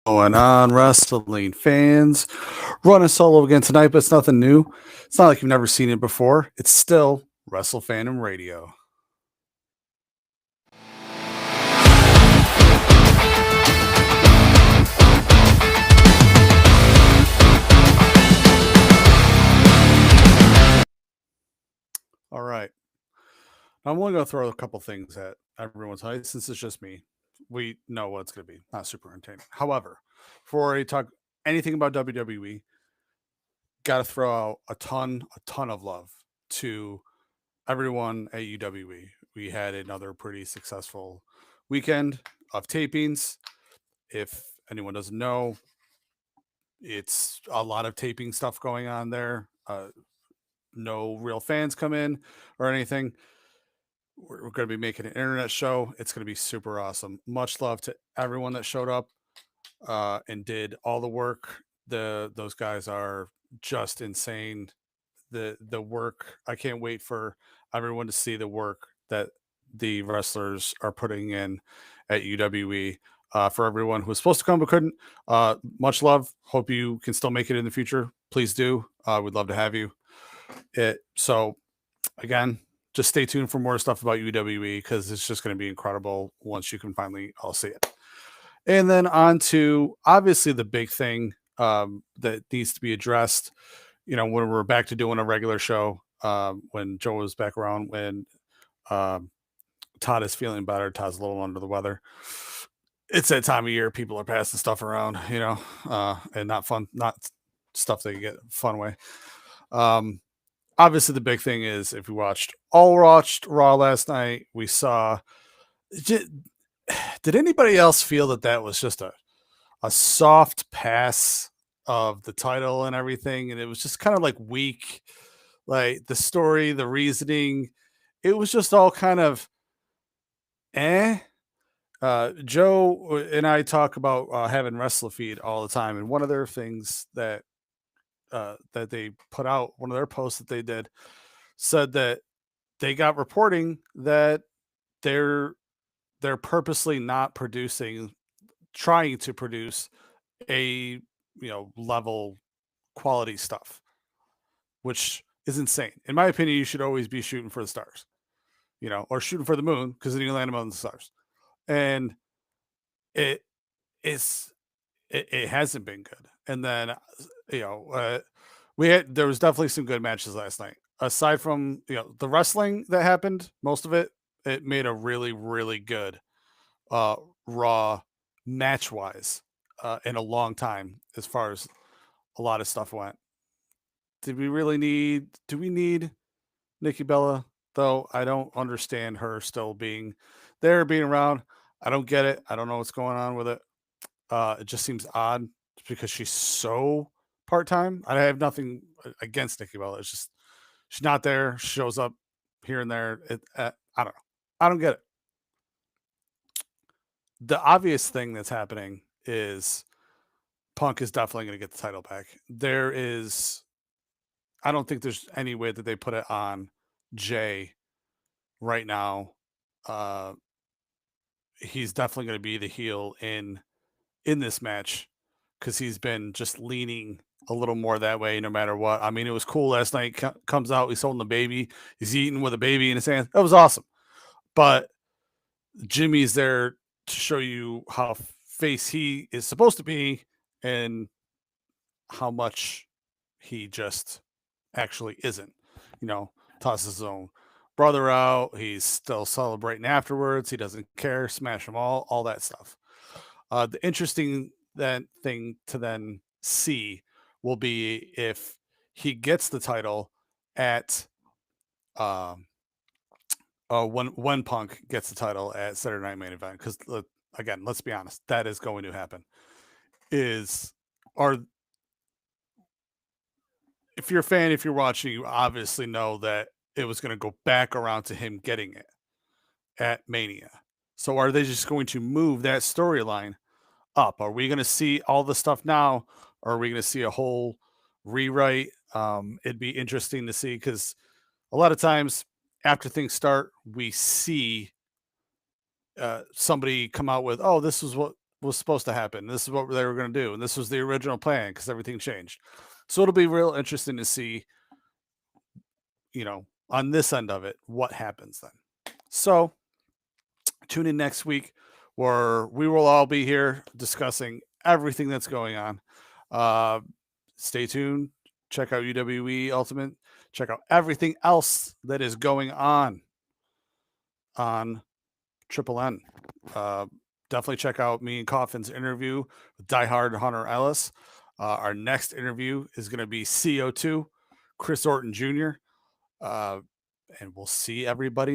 Going on, wrestling fans? Running solo again tonight, but it's nothing new. It's not like you've never seen it before. It's still Wrestle Fandom Radio. All right. I'm only going to throw a couple things at everyone's height since it's just me. We know what it's going to be. Not super entertaining. However, before I talk anything about WWE, got to throw out a ton of love to everyone at UWE. We had another pretty successful weekend of tapings. If anyone doesn't know, it's a lot of taping stuff going on there. No real fans come in or anything. We're going to be making an internet show. It's going to be super awesome. Much love to everyone that showed up and did all the work. Those guys are just insane. The work. I can't wait for everyone to see the work that the wrestlers are putting in at UWE. For everyone who was supposed to come but couldn't, much love. Hope you can still make it in the future. Please do. We'd love to have you. So again, just stay tuned for more stuff about UWE because it's just going to be incredible once you can finally all see it. And then on to obviously the big thing that needs to be addressed. You know, when we're back to doing a regular show, when Joe was back around, when Todd is feeling better, Todd's a little under the weather. It's that time of year people are passing stuff around, you know, and not stuff they get fun way. Obviously, the big thing is if we watched Raw last night, we saw. Did anybody else feel that was just a soft pass of the title and everything, and it was just kind of like weak, like the story, the reasoning, it was just all kind of Joe and I talk about having Wrestle Feed all the time, and one of their things that they put out, one of their posts that they did, said that they got reporting that they're purposely not trying to produce a level quality stuff, which is insane. In my opinion, you should always be shooting for the stars, or shooting for the moon because then you land among the stars. And it hasn't been good. And then there was definitely some good matches last night. Aside from the wrestling that happened, most of it made a really, really good Raw match wise in a long time as far as a lot of stuff went. Do we need Nikki Bella though? I don't understand her still being there, being around. I don't get it. I don't know what's going on with it. It just seems odd because she's so part-time. I have nothing against Nikki Bella. It's just she's not there. She shows up here and there. I don't know. I don't get it. The obvious thing that's happening is Punk is definitely going to get the title back. I don't think there's any way that they put it on Jay right now. He's definitely going to be the heel in this match because he's been just leaning a little more that way no matter what. I mean, it was cool last night. Comes out, he's holding the baby. He's eating with a baby in his hand. That was awesome. But Jimmy's there to show you how face he is supposed to be and how much he just actually isn't. Tosses his own brother out. He's still celebrating afterwards. He doesn't care. Smash them all that stuff. The interesting thing to then see will be if he gets the title at when Punk gets the title at Saturday Night Main Event. Because again, let's be honest, that is going to happen. If you're a fan, if you're watching, you obviously know that it was going to go back around to him getting it at Mania. So are they just going to move that storyline up? Are we going to see all the stuff now? Or are we going to see a whole rewrite? It'd be interesting to see because a lot of times after things start, we see somebody come out with, oh, this is what was supposed to happen. This is what they were going to do. And this was the original plan because everything changed. So it'll be real interesting to see, on this end of it, what happens then. So tune in next week where we will all be here discussing everything that's going on. Stay tuned. Check out UWE Ultimate. Check out everything else that is going on Triple N. Definitely check out me and Coffin's interview with diehard Hunter Ellis. Our next interview is going to be CO2, Chris Orton Jr. And we'll see everybody